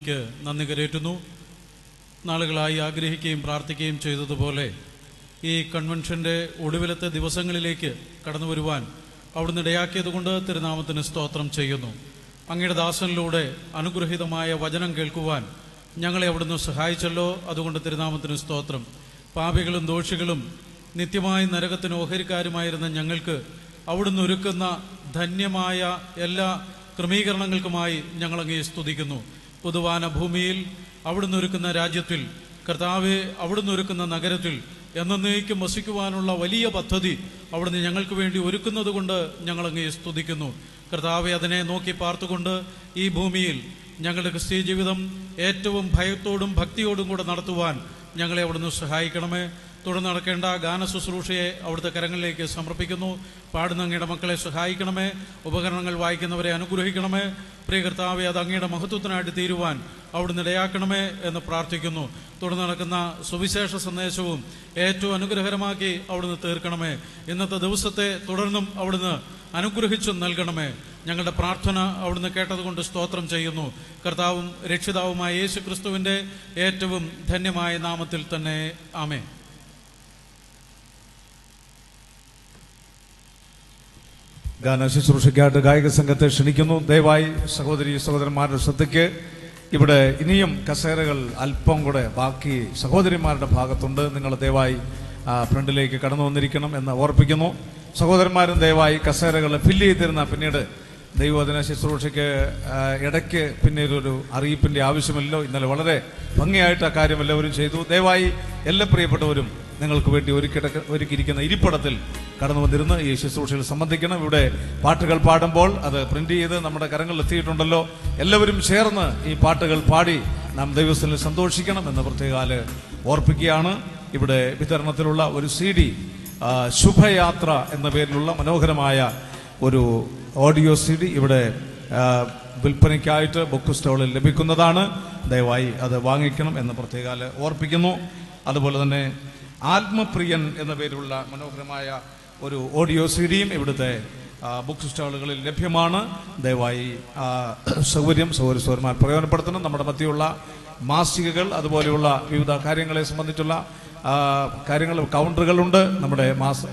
നന്ദി കരേറ്റുന്നു. നാളുകളായി ആഗ്രഹിക്കുകയും പ്രാർത്ഥിക്കുകയും ചെയ്തതുപോലെ ഈ കൺവെൻഷൻ്റെ ഒടുവിലത്തെ ദിവസങ്ങളിലേക്ക് കടന്നു വരുവാൻ അവിടുന്ന് ഇടയാക്കിയതുകൊണ്ട് തിരുനാമത്തിന് സ്തോത്രം ചെയ്യുന്നു. അങ്ങയുടെ ദാസനിലൂടെ അനുഗ്രഹീതമായ വചനം കേൾക്കുവാൻ ഞങ്ങളെ അവിടുന്ന് സഹായിച്ചല്ലോ, അതുകൊണ്ട് തിരുനാമത്തിന് സ്തോത്രം. പാപികളും ദോഷികളും നിത്യമായി നരകത്തിന് ഓഹരിക്കാരുമായിരുന്ന ഞങ്ങൾക്ക് അവിടുന്ന് ഒരുക്കുന്ന ധന്യമായ എല്ലാ ക്രമീകരണങ്ങൾക്കുമായി ഞങ്ങളങ്ങേ സ്തുതിക്കുന്നു. പുതുവാന ഭൂമിയിൽ അവിടുന്ന് ഒരുക്കുന്ന രാജ്യത്തിൽ, കർത്താവെ അവിടുന്ന് ഒരുക്കുന്ന നഗരത്തിൽ എന്നേക്കും വസിക്കുവാനുള്ള വലിയ പദ്ധതി അവിടുന്ന് ഞങ്ങൾക്ക് വേണ്ടി ഒരുക്കുന്നത് കൊണ്ട് ഞങ്ങളങ്ങേ സ്തുതിക്കുന്നു. കർത്താവെ, അതിനെ നോക്കി പാർത്തുകൊണ്ട് ഈ ഭൂമിയിൽ ഞങ്ങളുടെ ക്രിസ്തീയ ജീവിതം ഏറ്റവും ഭയത്തോടും ഭക്തിയോടും കൂടെ നടത്തുവാൻ ഞങ്ങളെ അവിടുന്ന് സഹായിക്കണമേ. തുടർന്ന് നടക്കേണ്ട ഗാന ശുശ്രൂഷയെ അവിടുത്തെ കരങ്ങളിലേക്ക് സമർപ്പിക്കുന്നു. പാടുന്ന അങ്ങയുടെ മക്കളെ സഹായിക്കണമേ. ഉപകരണങ്ങൾ വായിക്കുന്നവരെ അനുഗ്രഹിക്കണമേ. പ്രിയ കർത്താവെ, അത് അങ്ങയുടെ മഹത്വത്തിനായിട്ട് തീരുവാൻ അവിടുന്ന് ഇടയാക്കണമേ എന്ന് പ്രാർത്ഥിക്കുന്നു. തുടർന്ന് നടക്കുന്ന സുവിശേഷ സന്ദേശവും ഏറ്റവും അനുഗ്രഹകരമാക്കി അവിടുന്ന് തീർക്കണമേ. ഇന്നത്തെ ദിവസത്തെ തുടർന്നും അവിടുന്ന് അനുഗ്രഹിച്ചു നൽകണമേ. ഞങ്ങളുടെ പ്രാർത്ഥന അവിടുന്ന് കേട്ടതുകൊണ്ട് സ്തോത്രം ചെയ്യുന്നു. കർത്താവും രക്ഷിതാവുമായ യേശു ക്രിസ്തുവിൻ്റെ ഏറ്റവും ധന്യമായ നാമത്തിൽ തന്നെ ആമേൻ. ഗാന ശുശ്രൂഷയ്ക്കായിട്ട് ഗായക സംഘത്തെ ക്ഷണിക്കുന്നു. ദയവായി സഹോദരി സഹോദരന്മാരുടെ ശ്രദ്ധയ്ക്ക്, ഇവിടെ ഇനിയും കസേരകൾ അല്പം കൂടെ ബാക്കി സഹോദരിമാരുടെ ഭാഗത്തുണ്ട്. നിങ്ങൾ ദയവായി ഫ്രണ്ടിലേക്ക് കടന്നു വന്നിരിക്കണം എന്ന് ഓർപ്പിക്കുന്നു. സഹോദരന്മാരും ദയവായി കസേരകൾ ഫില്ല് ചെയ്തിരുന്ന പിന്നീട് ദൈവവചന ശുശ്രൂഷയ്ക്ക് ഇടയ്ക്ക് പിന്നീട് ഒരു അറിയിപ്പിൻ്റെ ആവശ്യമില്ലല്ലോ. ഇന്നലെ വളരെ ഭംഗിയായിട്ട് ആ കാര്യം എല്ലാവരും ചെയ്തു. ദയവായി എല്ലാ പ്രിയപ്പെട്ടവരും നിങ്ങൾക്ക് വേണ്ടി ഒരുക്കിയിരിക്കുന്ന ഇരിപ്പിടത്തിൽ കടന്നു വന്നിരുന്ന് ഈ ശുശ്രൂഷയിൽ സംബന്ധിക്കണം. ഇവിടെ പാട്ടുകൾ പാടുമ്പോൾ അത് പ്രിന്റ് ചെയ്ത് നമ്മുടെ കരങ്ങളിൽ എത്തിയിട്ടുണ്ടല്ലോ. എല്ലാവരും ചേർന്ന് ഈ പാട്ടുകൾ പാടി നാം ദൈവത്തിൽ സന്തോഷിക്കണം എന്ന് പ്രത്യേകാല് ഓർപ്പിക്കുകയാണ്. ഇവിടെ വിതരണത്തിലുള്ള ഒരു CD ശുഭയാത്ര എന്ന പേരിലുള്ള മനോഹരമായ ഒരു ഓഡിയോ CD ഇവിടെ വിൽപ്പനയ്ക്കായിട്ട് ബുക്ക് സ്റ്റോളിൽ ലഭിക്കുന്നതാണ്. ദയവായി അത് വാങ്ങിക്കണം എന്ന് പ്രത്യേകാല് ഓർപ്പിക്കുന്നു. അതുപോലെ തന്നെ ആത്മപ്രിയൻ എന്ന പേരിലുള്ള മനോഹരമായ ഒരു ഓഡിയോ CD-യും ഇവിടുത്തെ ബുക്ക് സ്റ്റാളുകളിൽ ലഭ്യമാണ്. ദയവായി സൗകര്യന്മാർ പ്രയോജനപ്പെടുത്തണം. നമ്മുടെ മധ്യയുള്ള മാസികകൾ, അതുപോലെയുള്ള വിവിധ കാര്യങ്ങളെ സംബന്ധിച്ചുള്ള കൗണ്ടറുകളുണ്ട്. നമ്മുടെ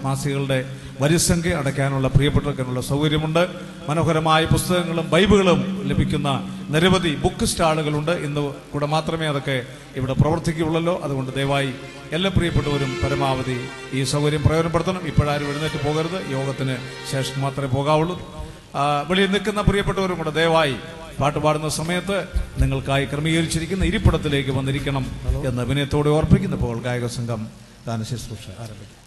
മാസികകളുടെ വരിസംഖ്യ അടയ്ക്കാനുള്ള പ്രിയപ്പെട്ടവർക്കുള്ള സൗകര്യമുണ്ട്. മനോഹരമായ പുസ്തകങ്ങളും ബൈബിളും ലഭിക്കുന്ന നിരവധി ബുക്ക് സ്റ്റാളുകളുണ്ട്. ഇന്ന് കൂടെ മാത്രമേ അതൊക്കെ ഇവിടെ പ്രവർത്തിക്കുകയുള്ളല്ലോ. അതുകൊണ്ട് ദയവായി എല്ലാ പ്രിയപ്പെട്ടവരും പരമാവധി ഈ സൗകര്യം പ്രയോജനപ്പെടുത്തണം. ഇപ്പോഴാരും എഴുന്നേറ്റ് പോകരുത്, യോഗത്തിന് ശേഷം മാത്രമേ പോകാവുള്ളൂ. വെളിയിൽ നിൽക്കുന്ന പ്രിയപ്പെട്ടവരും കൂടെ ദയവായി പാട്ട് പാടുന്ന സമയത്ത് നിങ്ങൾക്കായി ക്രമീകരിച്ചിരിക്കുന്ന ഇരിപ്പിടത്തിലേക്ക് വന്നിരിക്കണം എന്ന് വിനയത്തോടെ ഓർപ്പിക്കുന്നപ്പോൾ ഗായക സംഘം ഗാന ശുശ്രൂഷ ആരംഭിക്കും.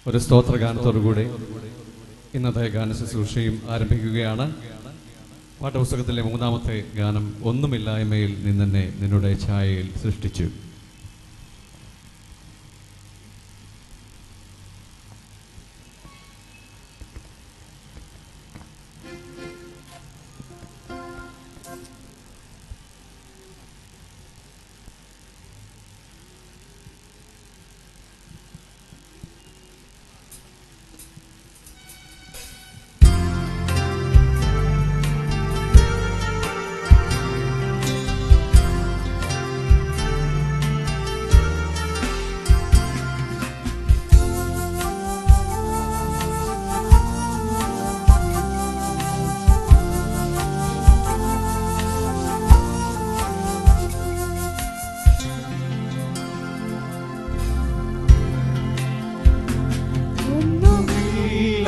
ഒരു സ്തോത്രഗാനത്തോടുകൂടി ഇന്നത്തെ ഗാന ശുശ്രൂഷയും ആരംഭിക്കുകയാണ്. പാഠപുസ്തകത്തിലെ 3-ാമത്തെ ഗാനം, ഒന്നുമില്ലായ്മയിൽ നിന്നെ നിന്നുടെ ഛായയിൽ സൃഷ്ടിച്ചു.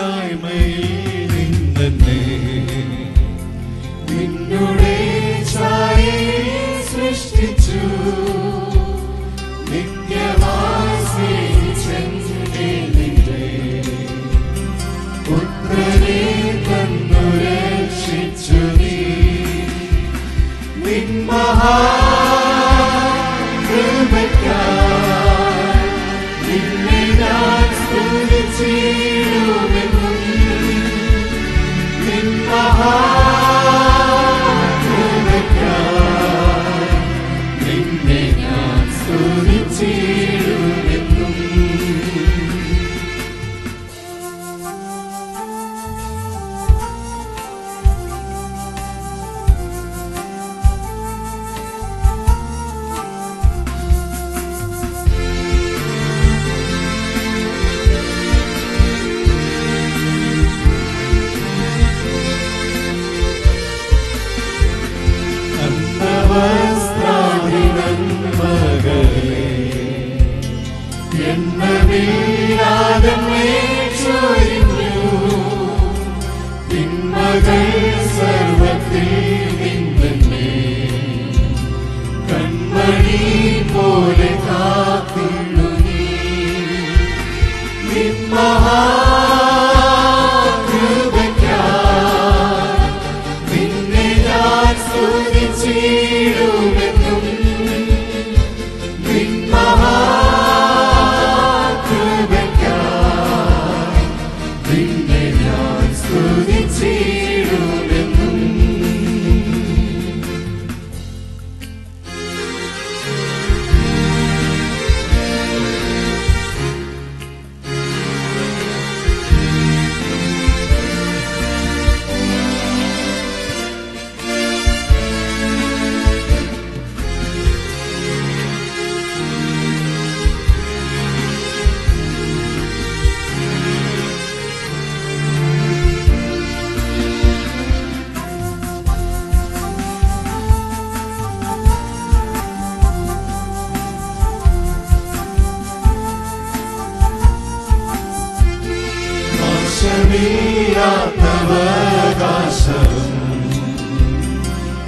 ഒന്നുമില്ലായ്മയിൽ നിന്നെ നിന്നുടെ ഛായയിൽ സൃഷ്ടിച്ചു. നിത്യമായി സ്നേഹിച്ചെന്നെ നിന്റെ പുത്രനെ തന്നു രക്ഷിച്ചു. നീ നിൻ മഹാകൃപയ്ക്കായി നിന്നെ ഞാൻ സ്തുതിച്ചിടുമെന്നും. നിൻ മഹാകൃപയ്ക്കായി നിന്നെ ഞാൻ സ്തുതിച്ചിടുമെന്നും. മകളെ എന്നവില്ലാതെ ചൊരിഞ്ഞു. തിന്മകൾ സർവത്തിൽ നിന്നെ കൺമണി പോലെ കാക്കുന്നു. നിൻ മഹാകൃപയ്ക്കായി നിന്നെ ഞാൻ സ്തുതിച്ചിടുമെന്നും. നിൻ മഹാകൃപയ്ക്കായി നിന്നെ ഞാൻ സ്തുതിച്ചിടുമെന്നും.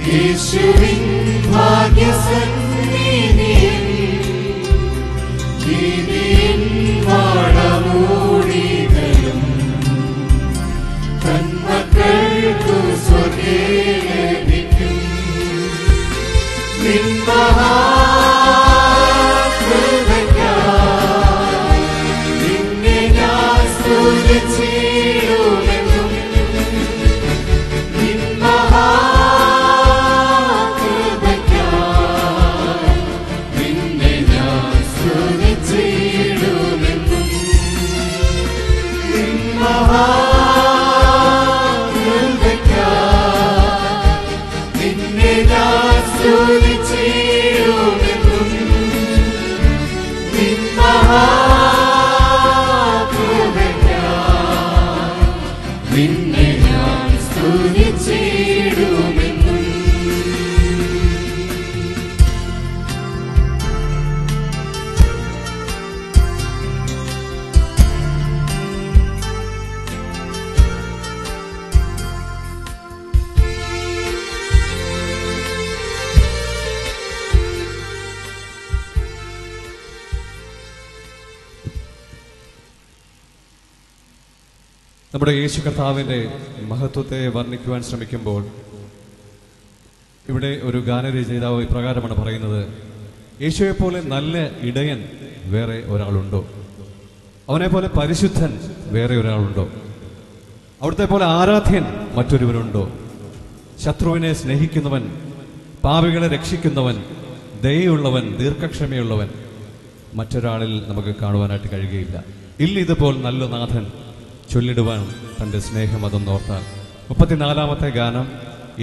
യേശുവിൻ ഭാഗ്യസന്നിധിയിൽ നീതിയിൻ വാളമൂടികളും തന്മക്കൾക്കു സ്വർഗ്ഗേ ലഭിക്കും. നിൻ മഹാകൃപയ്ക്കായി നിന്നെ ഞാൻ സ്തുതിച്ചിടുമെന്നും. നിൻ മഹാകൃപയ്ക്കായി നിന്നെ ഞാൻ സ്തുതിച്ചിടുമെന്നും. നിൻ മഹാകൃപയ്ക്കായി നിന്നെ ഞാൻ സ്തുതിച്ചിടുമെന്നും. നിൻ മഹാകൃപയ്ക്കായി നിന്നെ ഞാൻ സ്തുതിച്ചിടുമെന്നും. നമ്മുടെ യേശു കർത്താവിൻ്റെ മഹത്വത്തെ വർണ്ണിക്കുവാൻ ശ്രമിക്കുമ്പോൾ ഇവിടെ ഒരു ഗാനരചയിതാവ് ഇപ്രകാരമാണ് പറയുന്നത്: യേശുവെപ്പോലെ നല്ല ഇടയൻ വേറെ ഒരാളുണ്ടോ? അവനെപ്പോലെ പരിശുദ്ധൻ വേറെ ഒരാളുണ്ടോ? അവിടുത്തെ പോലെ ആരാധ്യൻ മറ്റൊരുവനുണ്ടോ? ശത്രുവിനെ സ്നേഹിക്കുന്നവൻ, പാപികളെ രക്ഷിക്കുന്നവൻ, ദയയുള്ളവൻ, ദീർഘക്ഷമയുള്ളവൻ മറ്റൊരാളിൽ നമുക്ക് കാണുവാനായിട്ട് കഴിയുകയില്ല. ഇല്ല ഇതുപോൽ നല്ല നാഥൻ ചൊല്ലിടുവാൻ തൻ്റെ സ്നേഹം അതൊന്നോർത്താൽ. 34-ാമത്തെ ഗാനം,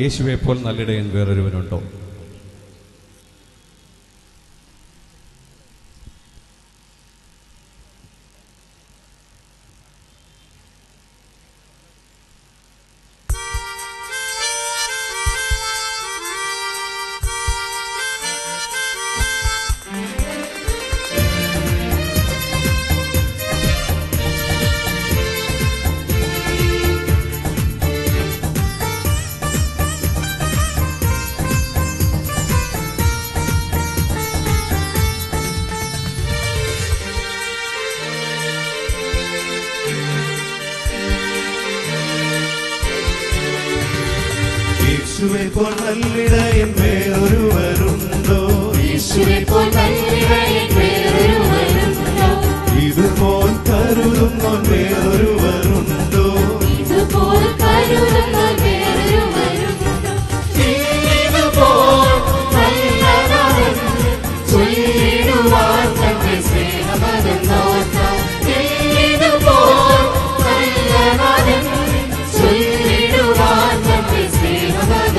യേശുവെപ്പോൾ നല്ലിടയൻ വേറൊരുവനുണ്ടോ? യേശുവെ പോൽ നല്ലിടയൻ വേറൊരുവരുണ്ടോ? യേശുവെ പോൽ നല്ലിടയൻ വേറൊരുവരുണ്ടോ? ഇതുപോൽ കരുതുന്നോൻ വേറൊരുവരുണ്ടോ? ഇതുപോൽ കരുതുന്നോൻ വേറൊരുവരുണ്ടോ? ഇതുപോൽ നല്ലവൻ ചൊല്ലിടുവാൻ തന്റെ സ്നേഹമതെന്നോർക്കാം. ഇതുപോൽ നല്ലവൻ ചൊല്ലിടുവാൻ തന്റെ സ്നേഹമതെന്നോർക്കാം.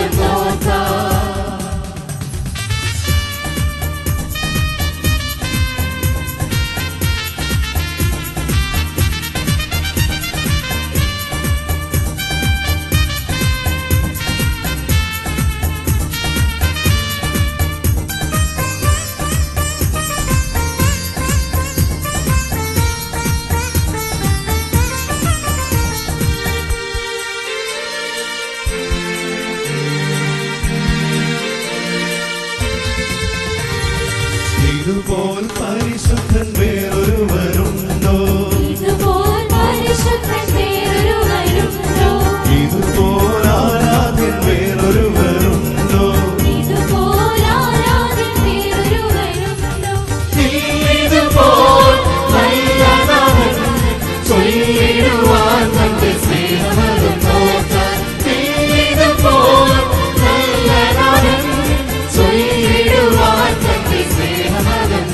ഇതുപോൽ പരിശുദ്ധൻ വേറൊരുവരുണ്ടോ? ഇതുപോൽ പരിശുദ്ധൻ വേറൊരുവരുണ്ടോ? ഇതുപോൽ ആരാധ്യൻ വേറൊരുവരുണ്ടോ? ഇതുപോൽ ആരാധ്യൻ വേറൊരുവരുണ്ടോ? ഇതുപോൽ നല്ലവൻ ചൊല്ലിടുവാൻ തന്റെ സ്നേഹമതെന്നോർക്കാം. ഇതുപോൽ നല്ലവൻ ചൊല്ലിടുവാൻ തന്റെ സ്നേഹമതെന്നോർക്കാം.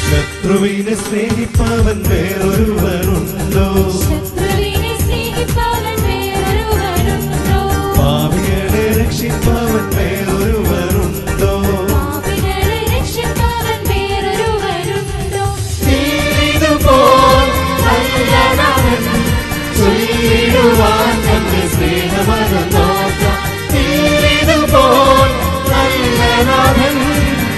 ശത്രുവിനെ സ്നേഹിപ്പവൻ വേറൊരുവരുണ്ടോ? ശത്രുവിനെ സ്നേഹിപ്പവൻ വേറൊരുവരുണ്ടോ? പാപികളെ രക്ഷിപ്പവൻ വേറൊരുവരുണ്ടോ? പാപികളെ രക്ഷിപ്പവൻ വേറൊരുവരുണ്ടോ? ഇതുപോൽ നല്ലവൻ ചൊല്ലിടുവാൻ തന്റെ സ്നേഹമതെന്നോർക്കാം. ഇതുപോൽ നല്ലവൻ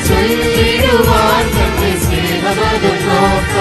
ചൊല്ലിടുവാൻ തന്റെ സ്നേഹമതെന്നോർക്കാം.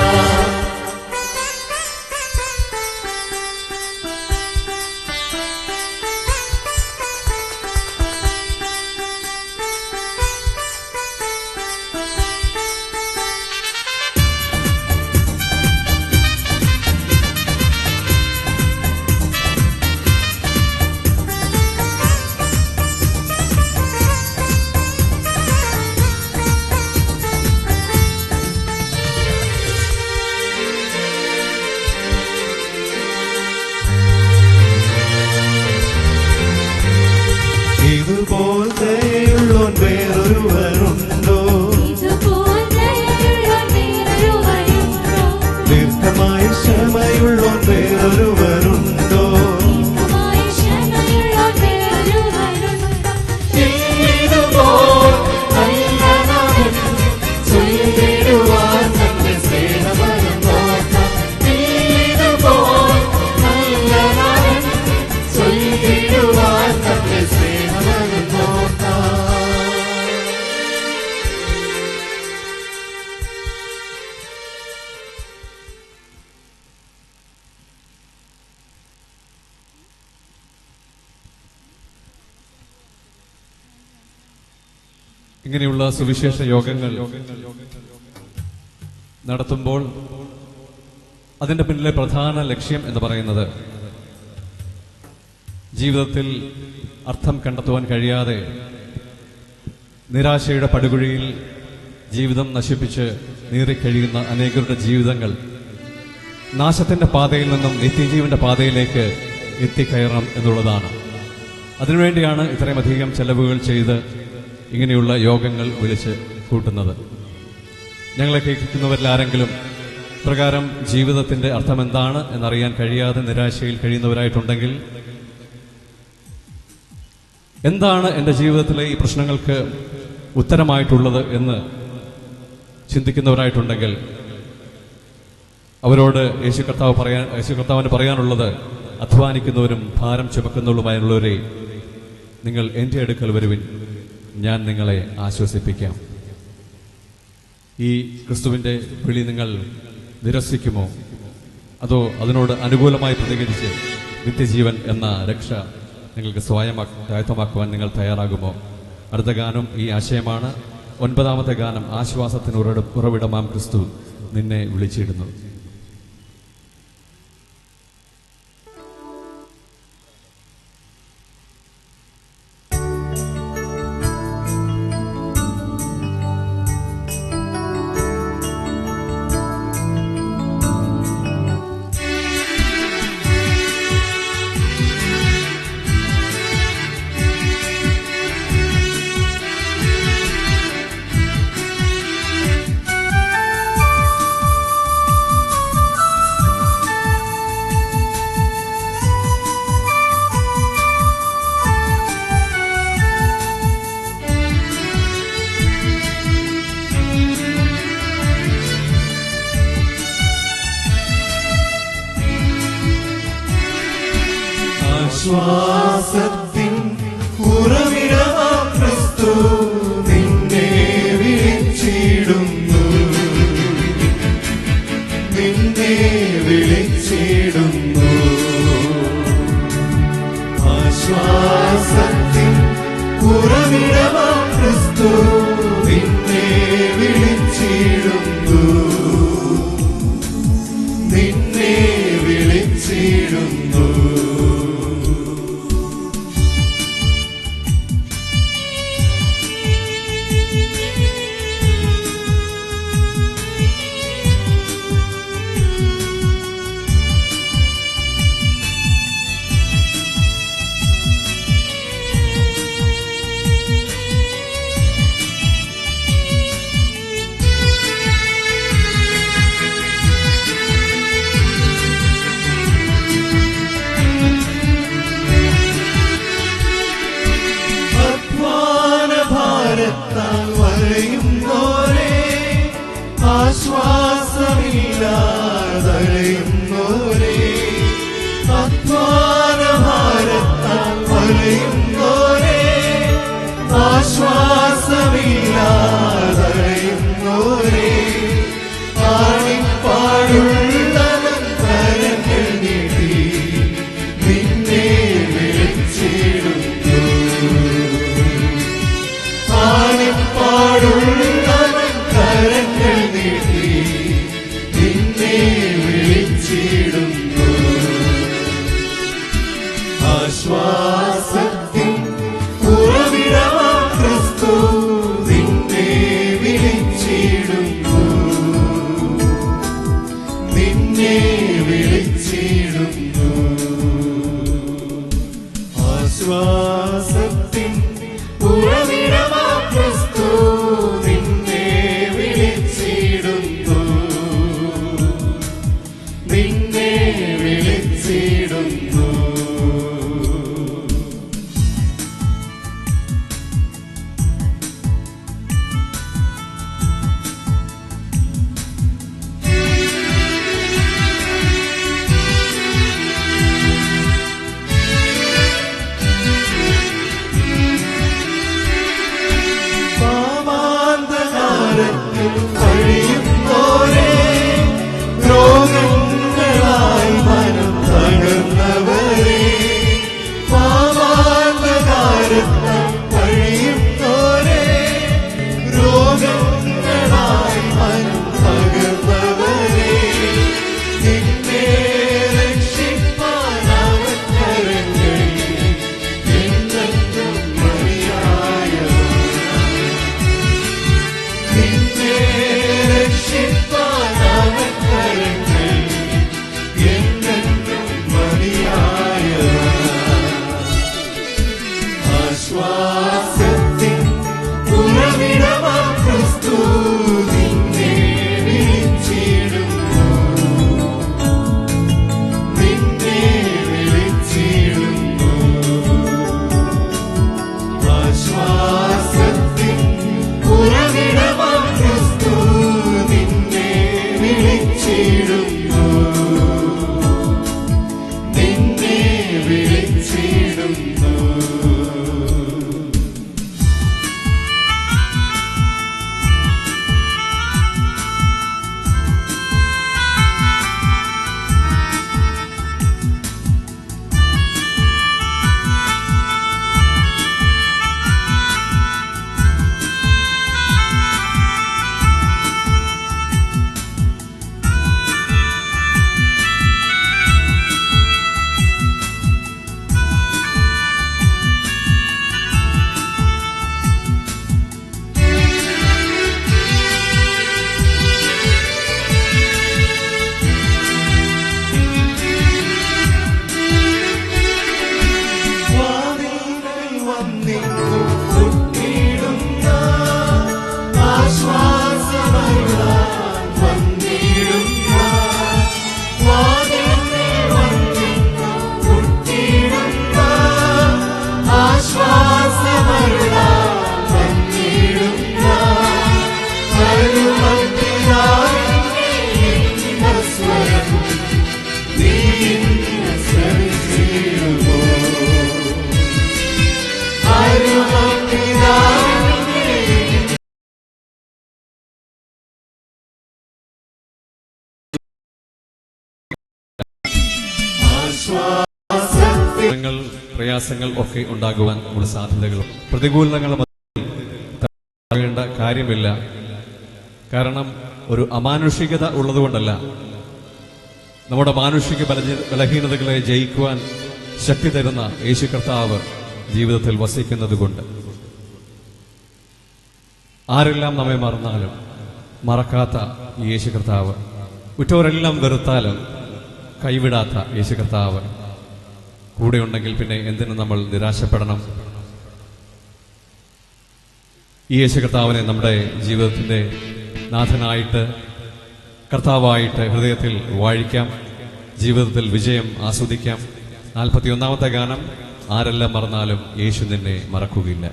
ഇതുപോൽ ദയയുള്ളോൻ വേറൊരുവരുണ്ടോ? ഇതുപോൽ ദയയുള്ളോൻ വേറൊരുവരുണ്ടോ? ദീർഘമായ ക്ഷമയുള്ളോൻ വേറൊരുവരുണ്ടോ? ദീർഘമായ ക്ഷമയുള്ളോൻ വേറൊരുവരുണ്ടോ? ഇതുപോൽ നല്ലവൻ ചൊല്ലിടുവാൻ തന്റെ സ്നേഹമതെന്നോർക്കാം. ഇതുപോൽ നല്ലവൻ ചൊല്ലിടുവാൻ തന്റെ സ്നേഹമതെന്നോർക്കാം. ഇങ്ങനെയുള്ള സുവിശേഷ യോഗങ്ങൾ നടത്തുമ്പോൾ അതിൻ്റെ പിന്നിലെ പ്രധാന ലക്ഷ്യം എന്ന് പറയുന്നത് ജീവിതത്തിൽ അർത്ഥം കണ്ടെത്തുവാൻ കഴിയാതെ നിരാശയുടെ പടുകുഴിയിൽ ജീവിതം നശിപ്പിച്ച് നീറിക്കഴിയുന്ന അനേകരുടെ ജീവിതങ്ങൾ നാശത്തിൻ്റെ പാതയിൽ നിന്നും നിത്യജീവന്റെ പാതയിലേക്ക് എത്തിക്കയറണം എന്നുള്ളതാണ്. അതിനുവേണ്ടിയാണ് ഇത്രയുമധികം ചെലവുകൾ ചെയ്ത് ഇങ്ങനെയുള്ള യോഗങ്ങൾ വിളിച്ച് കൂട്ടുന്നത്. ഞങ്ങളെ കേൾക്കുന്നവരിൽ ആരെങ്കിലും പ്രകാരം ജീവിതത്തിൻ്റെ അർത്ഥം എന്താണ് എന്നറിയാൻ കഴിയാതെ നിരാശയിൽ കഴിയുന്നവരായിട്ടുണ്ടെങ്കിൽ, എന്താണ് എൻ്റെ ജീവിതത്തിലെ ഈ പ്രശ്നങ്ങൾക്ക് ഉത്തരമായിട്ടുള്ളത് എന്ന് ചിന്തിക്കുന്നവരായിട്ടുണ്ടെങ്കിൽ, അവരോട് യേശു കർത്താവിന് പറയാനുള്ളത്, അധ്വാനിക്കുന്നവരും ഭാരം ചുമക്കുന്നവരുമായുള്ളവരെ, നിങ്ങൾ എൻ്റെ അടുക്കൽ വരുവിൻ, ഞാൻ നിങ്ങളെ ആശ്വസിപ്പിക്കാം. ഈ ക്രിസ്തുവിൻ്റെ വിളി നിങ്ങൾ നിരസിക്കുമോ? അതോ അതിനോട് അനുകൂലമായി പ്രതികരിച്ച് നിത്യജീവൻ എന്ന രക്ഷ നിങ്ങൾക്ക് സ്വായത്തമാക്കുവാൻ നിങ്ങൾ തയ്യാറാകുമോ? അടുത്ത ഗാനം ഈ ആശയമാണ്. 9ാമത്തെ ഗാനം ആശ്വാസത്തിന് ഉറവിടമാം ക്രിസ്തു നിന്നെ വിളിച്ചിടുന്നു. ആശ്വാസത്തിൻ ഉറവിടമാം ക്രിസ്തു നിന്നെ വിളിച്ചിടുന്നു, നിന്നെ വിളിച്ചിടുന്നു. ആശ്വാസത്തിൻ ഉറവിടമാം ക്രിസ്തു നിന്നെ വിളിച്ചിടുന്നു, നിന്നെ വിളിച്ചിടുന്നു. ഭാരത്താൽ വലയുന്നോരേ, ആശ്വാസമില്ലാതലയുന്നോരേ, അധ്വാന ഭാരത്താൽ വലയുന്നോരേ, ആശ്വാസമില്ലാതലയുന്നോരേ, ആണിപ്പാടുള്ളവൻ കരങ്ങൾ നീട്ടി നിന്നെ വിളിച്ചിടുന്നു, ആണിപ്പാടുള്ളവൻ കരങ്ങൾ നീട്ടി നിന്നെ വിളിച്ചിടുന്നു. ആശ്വാസത്തിൻ ഉറവിടമാം ക്രിസ്തു നിന്നെ വിളിച്ചിടുന്നു, നിന്നെ വിളിച്ചിടുന്നു. ആശ്വാസത്തിൻ ഉറവിടമാം ക്രിസ്തു നിന്നെ വിളിച്ചിടുന്നു, നിന്നെ വിളിച്ചിടുന്നു. പാപാന്തകാരത്തിൽ കഴിയുന്നോരേ, രോഗങ്ങളായി മനം തകർന്നവരേ, പാപാന്തകാരത്തിൽ കഴിയുന്നോരേ, രോഗങ്ങളായി മനം തകർന്നവരേ, നിന്നെ രക്ഷിപ്പാനവൻ കരങ്ങളിൽ എന്നെന്നും മതിയായവൻ, നിന്നെ പ്രശ്നങ്ങൾ, പ്രയാസങ്ങൾ ഒക്കെ ഉണ്ടാകുവാൻ നമ്മുടെ സാധ്യതകളും പ്രതികൂലങ്ങളും വേണ്ട കാര്യമില്ല. കാരണം ഒരു അമാനുഷികത ഉള്ളതുകൊണ്ടല്ല, നമ്മുടെ മാനുഷിക ബലഹീനതകളെ ജയിക്കുവാൻ ശക്തി തരുന്ന യേശു കർത്താവ് ജീവിതത്തിൽ വസിക്കുന്നത് കൊണ്ട്. ആരെല്ലാം നമ്മെ മറന്നാലും മറക്കാത്ത ഈ യേശു കർത്താവ്, ഉറ്റവരെല്ലാം വെറുത്താലും കൈവിടാത്ത യേശു കർത്താവ് കൂടെ ഉണ്ടെങ്കിൽ പിന്നെ എന്തിനു നമ്മൾ നിരാശപ്പെടണം? ഈ യേശു കർത്താവിനെ നമ്മുടെ ജീവിതത്തിൻ്റെ നാഥനായിട്ട്, കർത്താവായിട്ട് ഹൃദയത്തിൽ വാഴിക്കാം, ജീവിതത്തിൽ വിജയം ആസ്വദിക്കാം. 41-ാമത്തെ ഗാനം, ആരെല്ലാം മറന്നാലും യേശു നിന്നെ മറക്കുകയില്ല.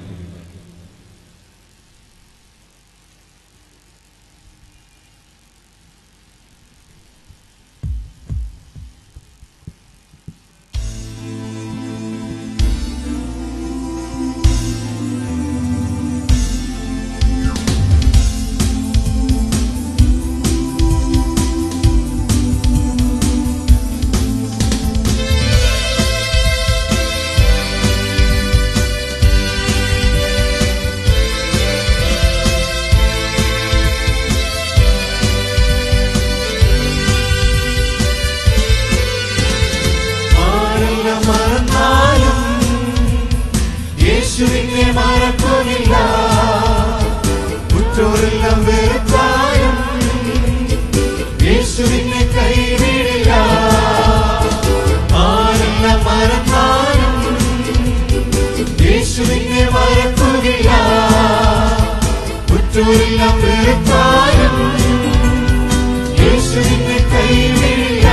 യേശുവിനെ മറക്കുന്നില്ല, ഉറ്റോരെല്ലാം വെറുത്താലും യേശുവിനെ കൈവിടില്ല. ആരെല്ലാം മറന്നാലും യേശുവിനെ മറക്കുന്നില്ല, ഉറ്റോരെല്ലാം വെറുത്താലും യേശുവിനെ കൈവിടില്ല.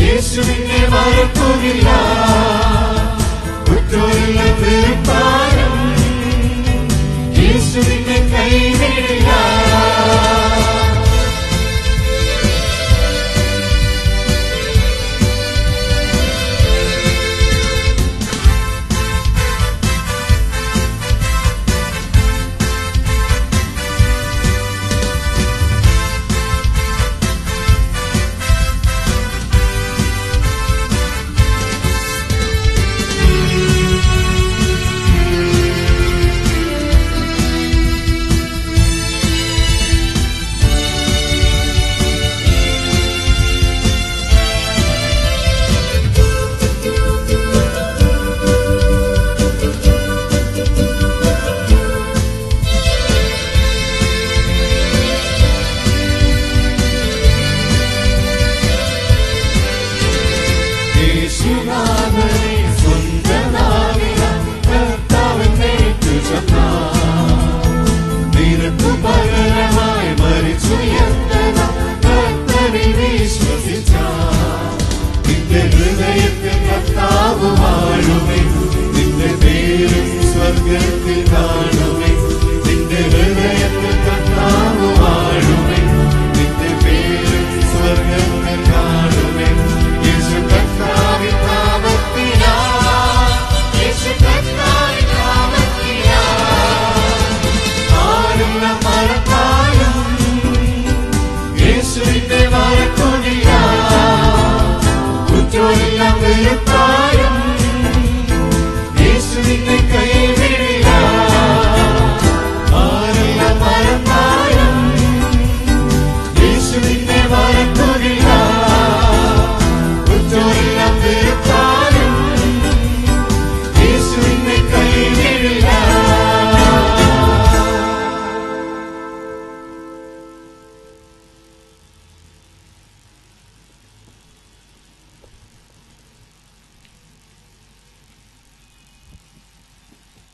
യേശുവിനെ മറക്കുന്നില്ല, ഉറ്റോരെല്ലാം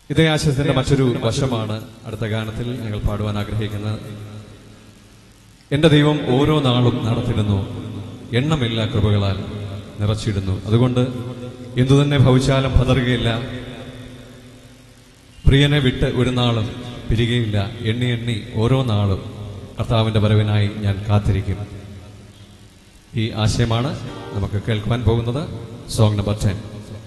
ഇതേ ആശയത്തിന്റെ മറ്റൊരു വശമാണ് അടുത്ത ഗാനത്തിൽ ഞങ്ങൾ പാടുവാൻ ആഗ്രഹിക്കുന്നത്. എന്റെ ദൈവം ഓരോ നാളും നടത്തിടുന്നു, എണ്ണമില്ല കൃപകളാൽ നിറച്ചിടുന്നു. അതുകൊണ്ട് എന്തുതന്നെ ഭവിച്ചാലും പതറുകയില്ല, പ്രിയനെ വിട്ട് ഒരു നാളും പിരികയില്ല. എണ്ണി എണ്ണി ഓരോ നാളും കർത്താവിന്റെ വരവിനായി ഞാൻ കാത്തിരിക്കും. ഈ ആശയമാണ് നമുക്ക് കേൾക്കുവാൻ പോകുന്നത്. Song number 10. യേശുവേ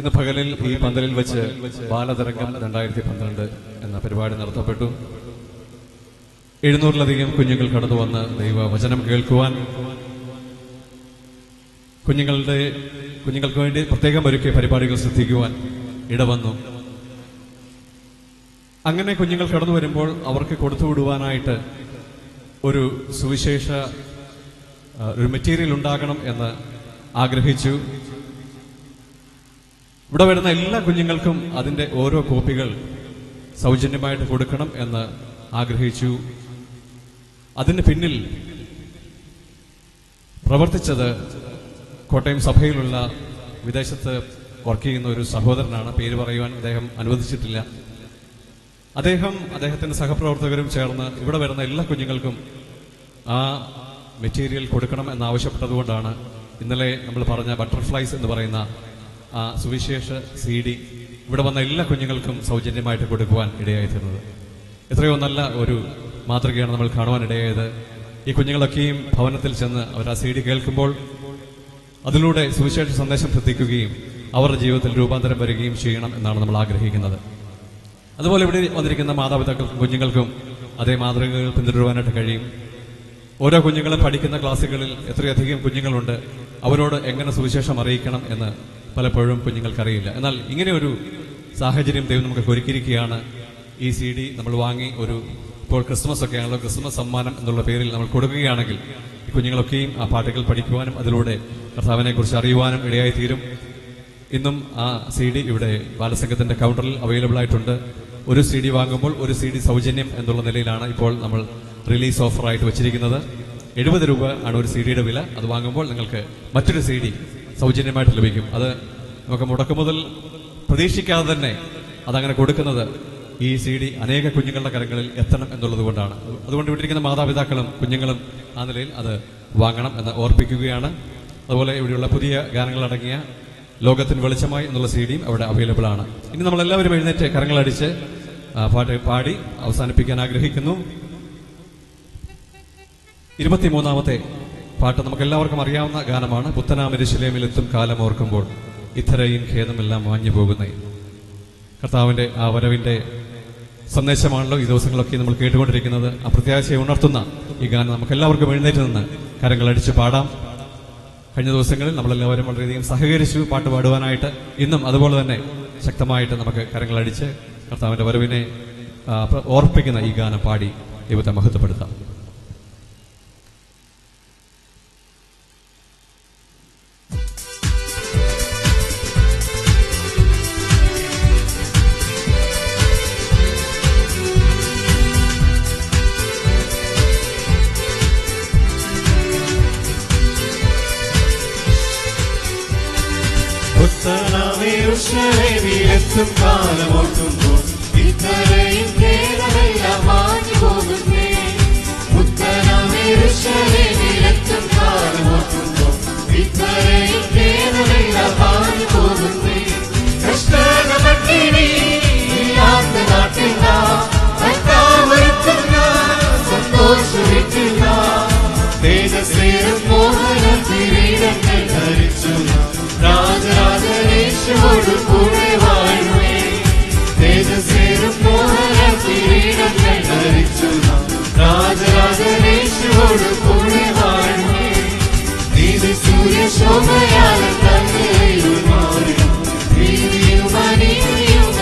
ഇന്ന് പകലിൽ ഈ പന്തലിൽ വെച്ച് ബാലതരംഗം 2012 എന്ന പരിപാടി നടത്തപ്പെട്ടു. 700-ലധികം കുഞ്ഞുങ്ങൾ കടന്നു വന്ന് ദൈവവചനം കേൾക്കുവാൻ കുഞ്ഞുങ്ങൾക്ക് വേണ്ടി പ്രത്യേകം ഒരുക്കിയ പരിപാടികൾ ശ്രദ്ധിക്കുവാൻ ഇടവന്നു. അങ്ങനെ കുഞ്ഞുങ്ങൾ കടന്നു വരുമ്പോൾ അവർക്ക് കൊടുത്തുവിടുവാനായിട്ട് ഒരു സുവിശേഷ ഒരു മെറ്റീരിയൽ ഉണ്ടാകണം എന്ന് ആഗ്രഹിച്ചു. ഇവിടെ വരുന്ന എല്ലാ കുഞ്ഞുങ്ങൾക്കും അതിൻ്റെ ഓരോ കോപ്പികൾ സൗജന്യമായിട്ട് കൊടുക്കണം എന്ന് ആഗ്രഹിച്ചു. അതിന് പിന്നിൽ പ്രവർത്തിച്ചത് കോട്ടയം സഭയിലുള്ള വിദേശത്ത് വർക്ക് ചെയ്യുന്ന ഒരു സഹോദരനാണ്. പേര് പറയുവാൻ അദ്ദേഹം അനുവദിച്ചിട്ടില്ല. അദ്ദേഹത്തിന്റെ സഹപ്രവർത്തകരും ചേർന്ന് ഇവിടെ വരുന്ന എല്ലാ കുഞ്ഞുങ്ങൾക്കും ആ മെറ്റീരിയൽ കൊടുക്കണം എന്നാവശ്യപ്പെട്ടതുകൊണ്ടാണ് ഇന്നലെ നമ്മൾ പറഞ്ഞ ബട്ടർഫ്ലൈസ് എന്ന് പറയുന്ന ആ സുവിശേഷ CD ഇവിടെ വന്ന എല്ലാ കുഞ്ഞുങ്ങൾക്കും സൗജന്യമായിട്ട് കൊടുക്കുവാൻ ഇടയായിത്തീർന്നത്. എത്രയോ നല്ല ഒരു മാതൃകയാണ് നമ്മൾ കാണുവാൻ ഇടയായത്. ഈ കുഞ്ഞുങ്ങളൊക്കെയും ഭവനത്തിൽ ചെന്ന് അവർ ആ CD കേൾക്കുമ്പോൾ അതിലൂടെ സുവിശേഷ സന്ദേശം ശ്രദ്ധിക്കുകയും അവരുടെ ജീവിതത്തിൽ രൂപാന്തരം വരികയും ചെയ്യണം എന്നാണ് നമ്മൾ ആഗ്രഹിക്കുന്നത്. അതുപോലെ ഇവിടെ വന്നിരിക്കുന്ന മാതാപിതാക്കൾക്കും കുഞ്ഞുങ്ങൾക്കും അതേ മാതൃകകൾ പിന്തുടരുവാനായിട്ട് കഴിയും. ഓരോ കുഞ്ഞുങ്ങളും പഠിക്കുന്ന ക്ലാസ്സുകളിൽ എത്രയധികം കുഞ്ഞുങ്ങളുണ്ട്, അവരോട് എങ്ങനെ സുവിശേഷം അറിയിക്കണം എന്ന് പലപ്പോഴും കുഞ്ഞുങ്ങൾക്കറിയില്ല. എന്നാൽ ഇങ്ങനെ ഒരു സാഹചര്യം ദൈവം നമുക്ക് ഒരുക്കിയിരിക്കുകയാണ്. ഈ CD നമ്മൾ വാങ്ങി ഇപ്പോൾ ക്രിസ്മസ് ഒക്കെ ആണല്ലോ, ക്രിസ്മസ് സമ്മാനം എന്നുള്ള പേരിൽ നമ്മൾ കൊടുക്കുകയാണെങ്കിൽ ഈ കുഞ്ഞുങ്ങളൊക്കെയും ആ പാട്ടുകൾ പഠിക്കുവാനും അതിലൂടെ കർത്താവിനെ കുറിച്ച് അറിയുവാനും ഇടയായിത്തീരും. ഇന്നും ആ CD ഇവിടെ ബാലസംഘത്തിന്റെ കൗണ്ടറിൽ അവൈലബിൾ ആയിട്ടുണ്ട്. ഒരു CD വാങ്ങുമ്പോൾ ഒരു CD സൗജന്യം എന്നുള്ള നിലയിലാണ് ഇപ്പോൾ നമ്മൾ റിലീസ് ഓഫറായിട്ട് വെച്ചിരിക്കുന്നത്. 70 രൂപ ആണ് ഒരു CD-യുടെ വില. അത് വാങ്ങുമ്പോൾ നിങ്ങൾക്ക് മറ്റൊരു CD സൗജന്യമായിട്ട് ലഭിക്കും. അത് നമുക്ക് മുടക്കുമുതൽ പ്രതീക്ഷിക്കാതെ തന്നെ അതങ്ങനെ കൊടുക്കുന്നത് ഈ CD അനേക കുഞ്ഞുങ്ങളുടെ കരങ്ങളിൽ എത്തണം എന്നുള്ളത് കൊണ്ടാണ്. അതുകൊണ്ട് ഇവിടെയിരിക്കുന്ന മാതാപിതാക്കളും കുഞ്ഞുങ്ങളും ആ നിലയിൽ അത് വാങ്ങണം എന്ന് ഓർപ്പിക്കുകയാണ്. അതുപോലെ ഇവിടെയുള്ള പുതിയ ഗാനങ്ങളടങ്ങിയ ലോകത്തിന് വെളിച്ചമായി എന്നുള്ള CD-യും അവിടെ അവൈലബിൾ ആണ്. ഇനി നമ്മളെല്ലാവരും എഴുന്നേറ്റ് കരങ്ങളടിച്ച് പാട്ട് പാടി അവസാനിപ്പിക്കാൻ ആഗ്രഹിക്കുന്നു. 23-ാമത്തെ പാട്ട് നമുക്ക് എല്ലാവർക്കും അറിയാവുന്ന ഗാനമാണ്. പുത്തനാം യെരൂശലേമിലെത്തും കാലം ഓർക്കുമ്പോൾ ഇത്തരയും ഖേദമെല്ലാം മാഞ്ഞു പോകുന്നേ. കർത്താവിന്റെ ആ വരവിന്റെ സന്ദേശമാണല്ലോ ഈ ദിവസങ്ങളൊക്കെ നമ്മൾ കേട്ടുകൊണ്ടിരിക്കുന്നത്. ആ പ്രത്യാശയെ ഉണർത്തുന്ന ഈ ഗാനം നമുക്ക് എല്ലാവർക്കും എഴുന്നേറ്റ് നിന്ന് കരങ്ങളടിച്ച് പാടാം. കഴിഞ്ഞ ദിവസങ്ങളിൽ നമ്മളെല്ലാവരും വളരെയധികം സഹകരിച്ചു പാട്ട് പാടുവാനായിട്ട്. ഇന്നും അതുപോലെ തന്നെ ശക്തമായിട്ട് നമുക്ക് കരങ്ങളടിച്ച് കർത്താവിന്റെ വരവിനെ ഓർപ്പിക്കുന്ന ഈ ഗാനം പാടി ദൈവത്തെ മഹത്വപ്പെടുത്താം. യെരൂശലേമിലെത്തും കാലമോർക്കുമ്പോൾ ഇത്തരയും ഖേദമെല്ലാം മാഞ്ഞു പോകുന്നേ. പുത്തനാം യെരൂശലേമിലെത്തും കാലമോർക്കുമ്പോൾ ഇത്തരയും ഖേദമെല്ലാം മാഞ്ഞു പോകുന്നേ. കഷ്ടത പട്ടിണി ഇല്ലാത്ത നാട്ടിൽ കർത്താവൊരുക്കുന്ന സന്തോഷമില്ല. തേജസ്സേറും മോഹന കിരീടങ്ങൾ ധരിച്ചു രാജരാജനേശോട് കൂടെ വാഴുമേ. തേജസ്സേറും മോഹന കിരീടങ്ങൾ ധരിച്ചു രാജരാജനേശോട് കൂടെ വാഴുമേ. നീതി സൂര്യശോഭയാൽ തന്നെയും മാറി നീതിയും അനീതിയും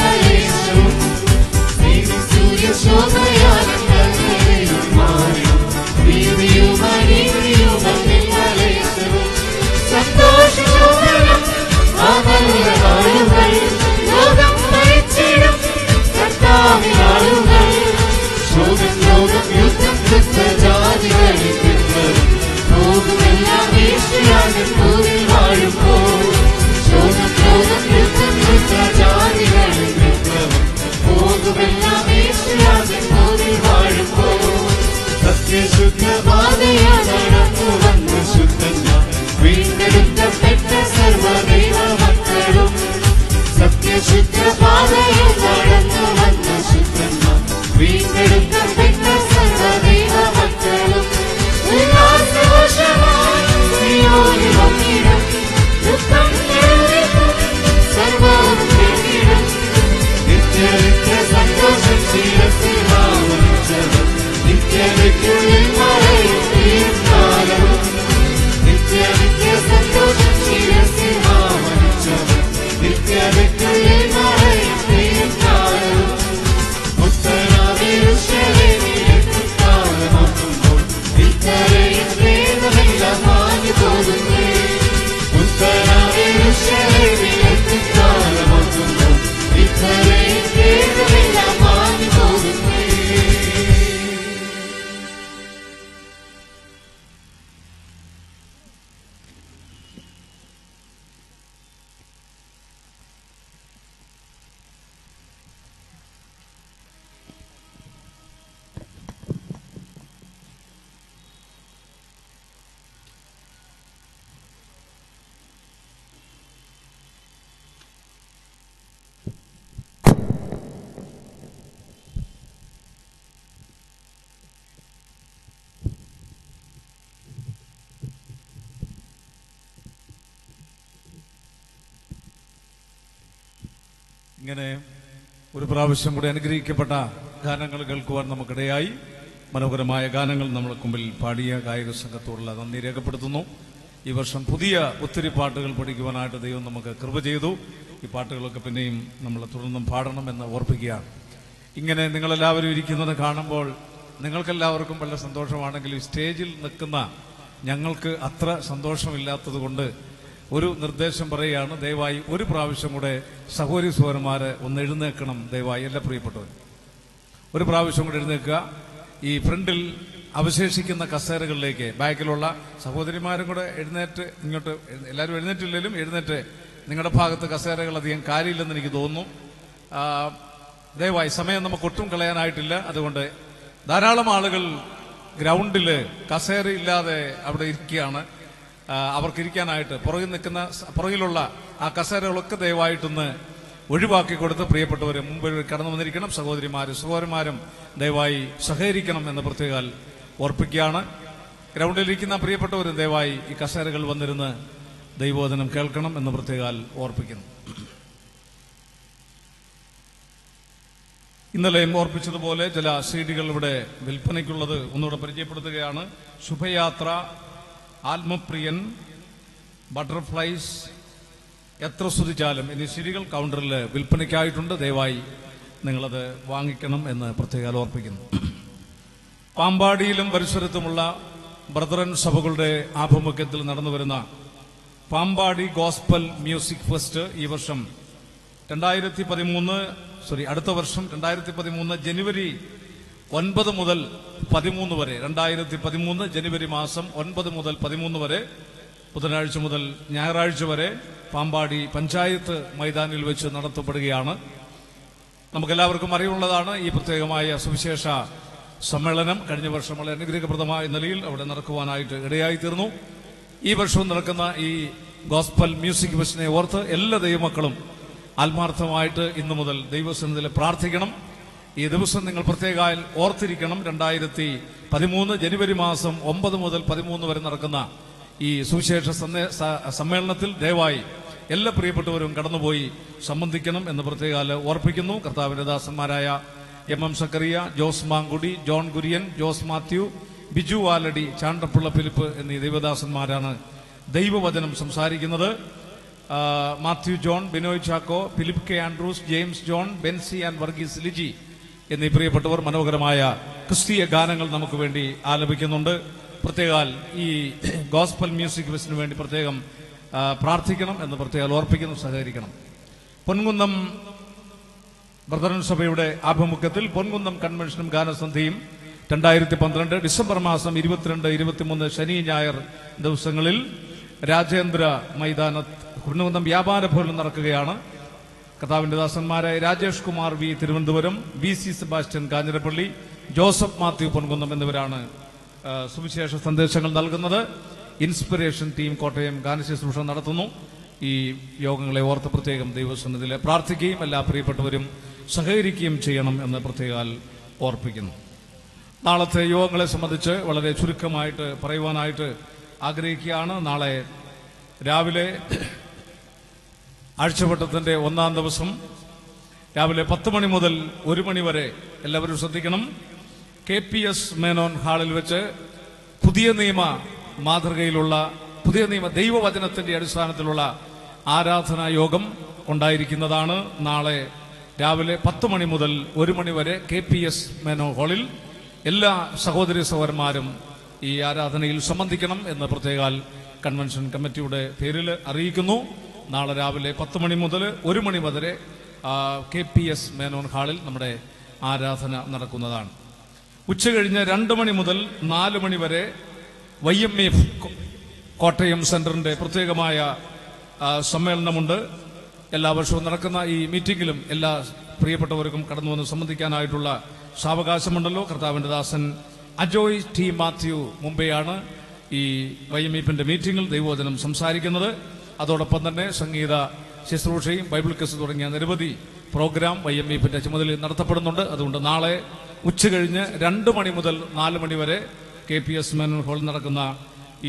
യേശുവും. നീതി സൂര്യശോഭയാൽ തന്നെയും മാറി നീതിയും അനീതിയും യേശുവും. സന്തോഷശോഭനം ആ നല്ല നാളുകൾ ലോകം ഭരിച്ചിടും കർത്താവിനാളുകൾ. ശോകം ലോകം യുദ്ധം ജാതികളിൽ പോകുമെല്ലാം യേശുയാഗം പൂരിൽ വാഴുമ്പോൾ. ശോകം ലോകം യുദ്ധം ജാതികളിൽ പോകുമെല്ലാം യേശുയാഗം പൂരിൽ വാഴുമ്പോൾ. സത്യശുദ്ധപാതയാൽ നടന്നു വന്ന ശുദ്ധന്മാർ വീണ്ടെടുക്കപ്പെട്ട സർവ്വദൈവ മക്കളും. സത്യശുദ്ധപാതയിൽ നടന്നു വന്ന ശുദ്ധന്മാർ വീണ്ടെടുക്കപ്പെട്ട സർവ്വദൈവ മക്കളും. ഉല്ലാസഘോഷമായി സിയോനിൽ വന്നിടും ദുഃഖം ഇങ്ങനെ ഒരു പ്രാവശ്യം കൂടി അനുഗ്രഹിക്കപ്പെട്ട ഗാനങ്ങൾ കേൾക്കുവാൻ നമുക്കിടയായി. മനോഹരമായ ഗാനങ്ങൾ നമ്മൾക്ക് മുമ്പിൽ പാടിയ ഗായക സംഘത്തോടുള്ള നന്ദി രേഖപ്പെടുത്തുന്നു. ഈ വർഷം പുതിയ ഒത്തിരി പാട്ടുകൾ പഠിക്കുവാനായിട്ട് ദൈവം നമുക്ക് കൃപ ചെയ്തു. ഈ പാട്ടുകളൊക്കെ പിന്നെയും നമ്മൾ തുടർന്നും പാടണമെന്ന് ഓർപ്പിക്കുകയാണ്. ഇങ്ങനെ നിങ്ങളെല്ലാവരും ഇരിക്കുന്നത് കാണുമ്പോൾ നിങ്ങൾക്കെല്ലാവർക്കും വളരെ സന്തോഷമാണെങ്കിലും സ്റ്റേജിൽ നിൽക്കുന്ന ഞങ്ങൾക്ക് അത്ര സന്തോഷമില്ലാത്തത് കൊണ്ട് ഒരു നിർദ്ദേശം പറയുകയാണ്. ദയവായി ഒരു പ്രാവശ്യം കൂടെ സഹോദരി സഹോദരന്മാരെ ഒന്ന് എഴുന്നേൽക്കണം. ദയവായി എല്ലാ പ്രിയപ്പെട്ടവരും ഒരു പ്രാവശ്യം കൂടെ എഴുന്നേൽക്കുക. ഈ ഫ്രണ്ടിൽ അവശേഷിക്കുന്ന കസേരകളിലേക്ക് ബാക്കിലുള്ള സഹോദരിമാരും കൂടെ എഴുന്നേറ്റ് ഇങ്ങോട്ട്, എല്ലാവരും എഴുന്നേറ്റില്ലെങ്കിലും എഴുന്നേറ്റ് നിങ്ങളുടെ ഭാഗത്ത് കസേരകൾ അധികം കാര്യമില്ലെന്ന് എനിക്ക് തോന്നുന്നു. ദയവായി സമയം നമുക്ക് ഒട്ടും കളയാനായിട്ടില്ല. അതുകൊണ്ട് ധാരാളം ആളുകൾ ഗ്രൗണ്ടിൽ കസേരയില്ലാതെ അവിടെ ഇരിക്കുകയാണ്. അവർക്കിരിക്കാനായിട്ട് പുറകിലുള്ള ആ കസേരകളൊക്കെ ദയവായിട്ടൊന്ന് ഒഴിവാക്കി കൊടുത്ത് പ്രിയപ്പെട്ടവരെ മുമ്പിൽ കടന്നു വന്നിരിക്കണം. സഹോദരന്മാരും ദയവായി സഹകരിക്കണം എന്ന് പ്രത്യേകം ഓർപ്പിക്കുകയാണ്. ഗ്രൗണ്ടിലിരിക്കുന്ന പ്രിയപ്പെട്ടവരും ദയവായി ഈ കസേരകൾ വന്നിരുന്ന് ദൈവവചനം കേൾക്കണം എന്ന് പ്രത്യേകം ഓർപ്പിക്കുന്നു. ഇന്നലെയും ഓർപ്പിച്ചതുപോലെ ചില സീഡികൾ ഇവിടെ വിൽപ്പനയ്ക്കുള്ളത് ഒന്നുകൂടെ പരിചയപ്പെടുത്തുകയാണ്. ശുഭയാത്ര, ആത്മപ്രിയൻ, ബട്ടർഫ്ലൈസ്, എത്ര സ്തുതിച്ചാലും എന്നീ സീഡികൾ കൗണ്ടറിൽ വിൽപ്പനയ്ക്കായിട്ടുണ്ട്. ദയവായി നിങ്ങളത് വാങ്ങിക്കണം എന്ന് പ്രത്യേകം ഓർപ്പിക്കുന്നു. പാമ്പാടിയിലും പരിസരത്തുമുള്ള ബ്രദറൻ സഭകളുടെ ആഭിമുഖ്യത്തിൽ നടന്നുവരുന്ന പാമ്പാടി ഗോസ്പൽ മ്യൂസിക് ഫെസ്റ്റ് ഈ വർഷം അടുത്ത വർഷം 2013 ജനുവരി 9 മുതൽ 13 വരെ 2013 ജനുവരി മാസം 9 മുതൽ 13 വരെ ബുധനാഴ്ച മുതൽ ഞായറാഴ്ച വരെ പാമ്പാടി പഞ്ചായത്ത് മൈതാനിൽ വെച്ച് നടത്തപ്പെടുകയാണ്. നമുക്കെല്ലാവർക്കും അറിവുള്ളതാണ് ഈ പ്രത്യേകമായ സുവിശേഷ സമ്മേളനം കഴിഞ്ഞ വർഷം വളരെ അനുഗ്രഹപ്രദമായ നിലയിൽ അവിടെ നടക്കുവാനായിട്ട് ഇടയായിത്തീർന്നു. ഈ വർഷവും നടക്കുന്ന ഈ ഗോസ്പൽ മ്യൂസിക് ഫെസ്റ്റിനെ ഓർത്ത് എല്ലാ ദൈവമക്കളും ആത്മാർത്ഥമായിട്ട് ഇന്നു മുതൽ ദൈവസന്നിധിയിൽ പ്രാർത്ഥിക്കണം. ഈ ദിവസം നിങ്ങൾ പ്രത്യേകമായി ഓർത്തിരിക്കണം. 2013 ജനുവരി മാസം 9 മുതൽ 13 വരെ നടക്കുന്ന ഈ സുവിശേഷ സമ്മേളനത്തിൽ ദയവായി എല്ലാ പ്രിയപ്പെട്ടവരും കടന്നുപോയി സംബന്ധിക്കണം എന്ന് പ്രത്യേകം ഓർപ്പിക്കുന്നു. കർത്താവിന്റെ ദാസന്മാരായ MM സക്കറിയ, ജോസ് മാങ്കുടി, ജോൺ കുര്യൻ, ജോസ് മാത്യു, ബിജു ആലടി, ചാണ്ടപ്പിള്ള ഫിലിപ്പ് എന്നീ ദൈവദാസന്മാരാണ് ദൈവവചനം സംസാരിക്കുന്നത്. മാത്യു ജോൺ, ബിനോയ് ചാക്കോ, ഫിലിപ്പ് കെ ആൻഡ്രൂസ്, ജെയിംസ് ജോൺ, ബെൻസി ആൻഡ് വർഗീസ് ലിജി എന്നീ പ്രിയപ്പെട്ടവർ മനോഹരമായ ക്രിസ്തീയ ഗാനങ്ങൾ നമുക്ക് വേണ്ടി ആലപിക്കുന്നുണ്ട്. പ്രത്യേകം ഈ ഗോസ്പൽ മ്യൂസിക് ഫെസ്റ്റിന് വേണ്ടി പ്രത്യേകം പ്രാർത്ഥിക്കണം എന്ന് പ്രത്യേകം ഓർപ്പിക്കുന്നു. സഹകരിക്കണം. പൊൻകുന്നം ബ്രദറൻ സഭയുടെ ആഭിമുഖ്യത്തിൽ പൊൻകുന്നം കൺവെൻഷനും ഗാനസന്ധിയും 2012 ഡിസംബർ മാസം 22, 23 ശനി ഞായർ ദിവസങ്ങളിൽ രാജേന്ദ്ര മൈതാനത്ത് പൊൻകുന്നം വ്യാപാര ഭവനിൽ നടക്കുകയാണ്. കർത്താവിന്റെ ദാസന്മാരായ രാജേഷ് കുമാർ വി തിരുവനന്തപുരം, VC സെബാസ്റ്റ്യൻ കാഞ്ഞിരപ്പള്ളി, ജോസഫ് മാത്യു പൊൻകുന്നം എന്നിവരാണ് സുവിശേഷ സന്ദേശങ്ങൾ നൽകുന്നത്. ഇൻസ്പിറേഷൻ ടീം കോട്ടയം ഗാനശുശ്രൂഷ നടത്തുന്നു. ഈ യോഗങ്ങളെ ഓർത്ത് പ്രത്യേകം ദൈവസന്നിധിയിൽ പ്രാർത്ഥിക്കുകയും എല്ലാ പ്രിയപ്പെട്ടവരും സഹകരിക്കുകയും ചെയ്യണം എന്ന് പ്രത്യേകം ഓർപ്പിക്കുന്നു. നാളത്തെ യോഗങ്ങളെ സംബന്ധിച്ച് വളരെ ചുരുക്കമായിട്ട് പറയുവാനായിട്ട് ആഗ്രഹിക്കുകയാണ്. നാളെ രാവിലെ ആഴ്ചവട്ടത്തിന്റെ 1-ാം ദിവസം രാവിലെ 10 മണി മുതൽ 1 മണി വരെ എല്ലാവരും ശ്രദ്ധിക്കണം. KPS മേനോൻ ഹാളിൽ വെച്ച് പുതിയ നിയമ മാതൃകയിലുള്ള പുതിയ നിയമ ദൈവവചനത്തിന്റെ അടിസ്ഥാനത്തിലുള്ള ആരാധനാ യോഗം ഉണ്ടായിരിക്കുന്നതാണ്. നാളെ രാവിലെ 10 മണി മുതൽ 1 മണി വരെ KPS മേനോൻ ഹാളിൽ എല്ലാ സഹോദരി സഹോദരന്മാരും ഈ ആരാധനയിൽ സംബന്ധിക്കണം എന്ന് പ്രത്യേക കൺവെൻഷൻ കമ്മിറ്റിയുടെ പേരിൽ അറിയിക്കുന്നു. നാളെ രാവിലെ 10 മണി മുതൽ 1 മണി വരെ KPS മേനോൻ ഹാളിൽ നമ്മുടെ ആരാധന നടക്കുന്നതാണ്. ഉച്ചകഴിഞ്ഞ് 2 മണി മുതൽ 4 മണി വരെ YMF കോട്ടയം സെന്ററിന്റെ പ്രത്യേകമായ സമ്മേളനമുണ്ട്. എല്ലാ വർഷവും നടക്കുന്ന ഈ മീറ്റിംഗിലും എല്ലാ പ്രിയപ്പെട്ടവർക്കും കടന്നു വന്ന് സംബന്ധിക്കാനായിട്ടുള്ള സാവകാശമുണ്ടല്ലോ. കർത്താവിന്റെ ദാസൻ അജോയ് ടി മാത്യു മുംബൈയാണ് ഈ YMFന്റെ മീറ്റിംഗിൽ ദൈവവചനം സംസാരിക്കുന്നത്. അതോടൊപ്പം തന്നെ സംഗീത ശുശ്രൂഷയും ബൈബിൾ ക്വിസ് തുടങ്ങിയ നിരവധി പ്രോഗ്രാം YMFന്റെ ചുമതലയിൽ നടത്തപ്പെടുന്നുണ്ട്. അതുകൊണ്ട് നാളെ ഉച്ചകഴിഞ്ഞ് 2 മണി മുതൽ 4 മണി വരെ KPS മേനോൻ ഹാളിൽ നടക്കുന്ന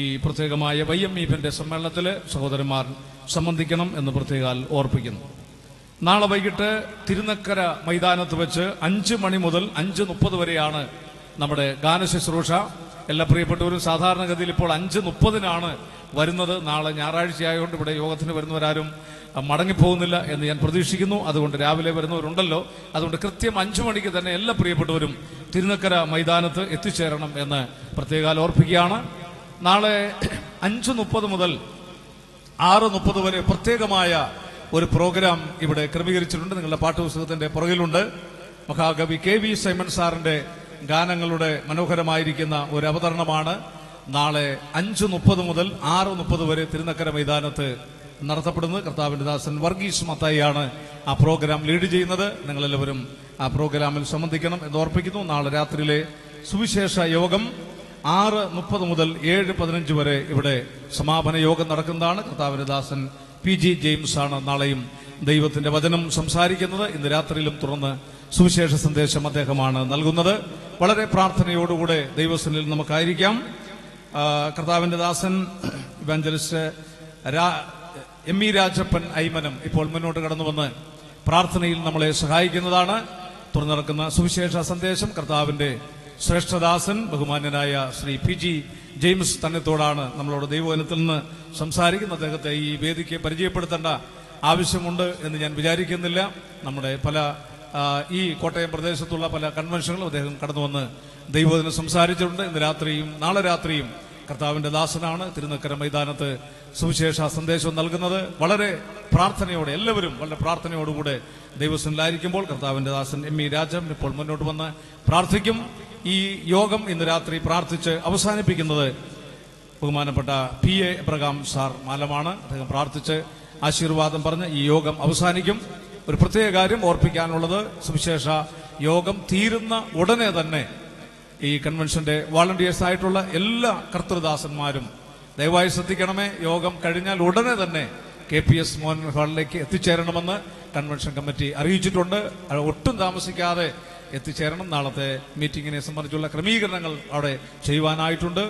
ഈ പ്രത്യേകമായ YMFന്റെ സമ്മേളനത്തിൽ സഹോദരന്മാർ സംബന്ധിക്കണം എന്ന് പ്രത്യേകം ഓർപ്പിക്കുന്നു. നാളെ വൈകിട്ട് തിരുനക്കര മൈതാനത്ത് വെച്ച് 5 മണി മുതൽ 5:30 വരെയാണ് നമ്മുടെ ഗാനശുശ്രൂഷ. എല്ലാ പ്രിയപ്പെട്ടവരും സാധാരണഗതിയിൽ ഇപ്പോൾ 5:30 വരുന്നത്. നാളെ ഞായറാഴ്ച ആയതുകൊണ്ട് ഇവിടെ യോഗത്തിന് വരുന്നവരാരും മടങ്ങിപ്പോകുന്നില്ല എന്ന് ഞാൻ പ്രതീക്ഷിക്കുന്നു. അതുകൊണ്ട് രാവിലെ വരുന്നവരുണ്ടല്ലോ, അതുകൊണ്ട് കൃത്യം 5 മണിക്ക് തന്നെ എല്ലാ പ്രിയപ്പെട്ടവരും തിരുനക്കര മൈതാനത്ത് എത്തിച്ചേരണം എന്ന് പ്രത്യേകം ഓർപ്പിക്കുകയാണ്. നാളെ 5:30 മുതൽ 6:30 വരെ പ്രത്യേകമായ ഒരു പ്രോഗ്രാം ഇവിടെ ക്രമീകരിച്ചിട്ടുണ്ട്. നിങ്ങളുടെ പാഠപുസ്തകത്തിന്റെ പുറകിലുണ്ട്. മഹാകവി KV സൈമൺ സാറിന്റെ ഗാനങ്ങളുടെ മനോഹരമായിരിക്കുന്ന ഒരു അവതരണമാണ് നാളെ 5:30 മുതൽ 6:30 വരെ തിരുനക്കര മൈതാനത്ത് നടത്തപ്പെടുന്നത്. കർത്താവിന്റെ ദാസൻ വർഗീസ് മത്തായിയാണ് ആ പ്രോഗ്രാം ലീഡ് ചെയ്യുന്നത്. നിങ്ങളെല്ലാവരും ആ പ്രോഗ്രാമിൽ സംബന്ധിക്കണം എന്ന് ഓർപ്പിക്കുന്നു. നാളെ രാത്രിയിലെ സുവിശേഷ യോഗം 6:30 മുതൽ 7:15 വരെ ഇവിടെ സമാപന യോഗം നടക്കുന്നതാണ്. കർത്താവിന്റെ ദാസൻ PG ജെയിംസ് ആണ് നാളെയും ദൈവത്തിന്റെ വചനം സംസാരിക്കുന്നത്. ഇന്ന് രാത്രിയിലും തുറന്ന് സുവിശേഷ സന്ദേശം അദ്ദേഹമാണ് നൽകുന്നത്. വളരെ പ്രാർത്ഥനയോടുകൂടെ ദൈവസന്നിധിയിൽ നമുക്കായിരിക്കാം. കർത്താവിന്റെ ദാസൻ ഇവാഞ്ചലിസ്റ്റ് ME രാജപ്പൻ ഐമനം ഇപ്പോൾ മുന്നോട്ട് കടന്നു വന്ന് പ്രാർത്ഥനയിൽ നമ്മളെ സഹായിക്കുന്നതാണ്. തുറന്നു നടക്കുന്ന സുവിശേഷ സന്ദേശം കർത്താവിന്റെ ശ്രേഷ്ഠദാസൻ ബഹുമാന്യനായ ശ്രീ PG ജെയിംസ് തന്നത്തോടാണ് നമ്മളോട് ദൈവവചനത്തിൽ നിന്ന് സംസാരിക്കുന്ന. അദ്ദേഹത്തെ ഈ വേദിക്ക് പരിചയപ്പെടുത്തേണ്ട ആവശ്യമുണ്ട് എന്ന് ഞാൻ വിചാരിക്കുന്നില്ല. നമ്മുടെ പല ഈ കോട്ടയം പ്രദേശത്തുള്ള പല കൺവെൻഷനുകളും അദ്ദേഹം കടന്നു വന്ന് ദൈവവചനം സംസാരിച്ചിട്ടുണ്ട്. ഇന്ന് രാത്രിയും നാളെ രാത്രിയും കർത്താവിന്റെ ദാസനാണ് തിരുനക്കര മൈതാനത്ത് സുവിശേഷ സന്ദേശം നൽകുന്നത്. വളരെ പ്രാർത്ഥനയോടെ എല്ലാവരും വളരെ പ്രാർത്ഥനയോടുകൂടെ ദൈവസന്നിധിയിലായിരിക്കുമ്പോൾ കർത്താവിന്റെ ദാസൻ ME രാജൻ ഇപ്പോൾ മുന്നോട്ട് വന്ന് പ്രാർത്ഥിക്കും. ഈ യോഗം ഇന്ന് രാത്രി പ്രാർത്ഥിച്ച് അവസാനിപ്പിക്കുന്നത് ബഹുമാനപ്പെട്ട PA എബ്രഹാം സാർ മാലമാണ്. അദ്ദേഹം പ്രാർത്ഥിച്ച് ആശീർവാദം പറഞ്ഞ് ഈ യോഗം അവസാനിക്കും. ഒരു പ്രത്യേക കാര്യം ഓർപ്പിക്കാനുള്ളത്, സുവിശേഷ യോഗം തീരുന്ന ഉടനെ തന്നെ ഈ കൺവെൻഷന്റെ വോളണ്ടിയേഴ്സ് ആയിട്ടുള്ള എല്ലാ കർത്തൃദാസന്മാരും ദയവായി ശ്രദ്ധിക്കണമേ. യോഗം കഴിഞ്ഞാൽ ഉടനെ തന്നെ KPS മോഹൻ ഹാളിലേക്ക് എത്തിച്ചേരണമെന്ന് കൺവെൻഷൻ കമ്മിറ്റി അറിയിച്ചിട്ടുണ്ട്. ഒട്ടും താമസിക്കാതെ എത്തിച്ചേരണം. നാളത്തെ മീറ്റിംഗിനെ സംബന്ധിച്ചുള്ള ക്രമീകരണങ്ങൾ അവിടെ ചെയ്യുവാനായിട്ടുണ്ട്.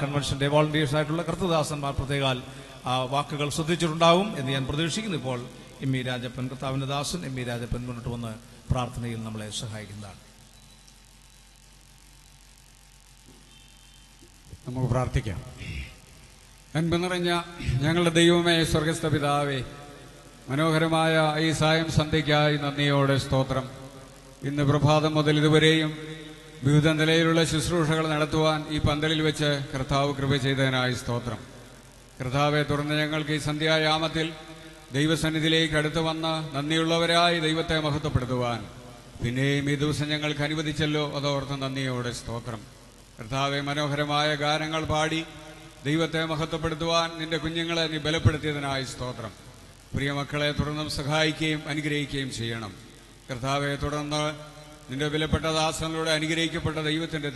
കൺവെൻഷന്റെ വോളണ്ടിയേഴ്സ് ആയിട്ടുള്ള കർത്തൃദാസന്മാർ പ്രത്യേകാൽ വാക്കുകൾ ശ്രദ്ധിച്ചിട്ടുണ്ടാവും എന്ന് ഞാൻ പ്രതീക്ഷിക്കുന്നു. ഇപ്പോൾ ME രാജപ്പൻ, കർത്താവിന്റെ ദാസൻ ME രാജപ്പൻ മുന്നോട്ട് വന്ന് പ്രാർത്ഥനയിൽ നമ്മളെ സഹായിക്കുന്നതാണ്. നമുക്ക് പ്രാർത്ഥിക്കാം. അൻപ് നിറഞ്ഞ ഞങ്ങളുടെ ദൈവമേ, സ്വർഗസ്ഥ പിതാവേ, മനോഹരമായ ഈ സായം സന്ധ്യയ്ക്കായി നന്ദിയോടെ സ്തോത്രം. ഇന്ന് പ്രഭാതം മുതൽ ഇതുവരെയും വിവിധ നിലയിലുള്ള ശുശ്രൂഷകൾ നടത്തുവാൻ ഈ പന്തലിൽ വെച്ച് കർത്താവ് കൃപ ചെയ്തതിനായി സ്തോത്രം. കർത്താവെ, തുടർന്ന് ഞങ്ങൾക്ക് ഈ സന്ധ്യായാമത്തിൽ ദൈവസന്നിധിയിലേക്ക് അടുത്തു വന്ന് നന്ദിയുള്ളവരായി ദൈവത്തെ മഹത്വപ്പെടുത്തുവാൻ പിന്നെയും ഈ ദിവസം ഞങ്ങൾക്ക് അനുവദിച്ചല്ലോ, അതോർത്ത് നന്ദിയോടെ സ്തോത്രം. കർത്താവെ, മനോഹരമായ ഗാനങ്ങൾ പാടി ദൈവത്തെ മഹത്വപ്പെടുത്തുവാൻ നിന്റെ കുഞ്ഞുങ്ങളെ നീ ബലപ്പെടുത്തിയതിനായി സ്തോത്രം. പ്രിയമക്കളെ തുടർന്നും സഹായിക്കുകയും അനുഗ്രഹിക്കുകയും ചെയ്യണം. കർത്താവെ, തുടർന്ന് നിന്റെ വിലപ്പെട്ട ദാസനിലൂടെ അനുഗ്രഹിക്കപ്പെട്ട ദൈവത്തിന്റെ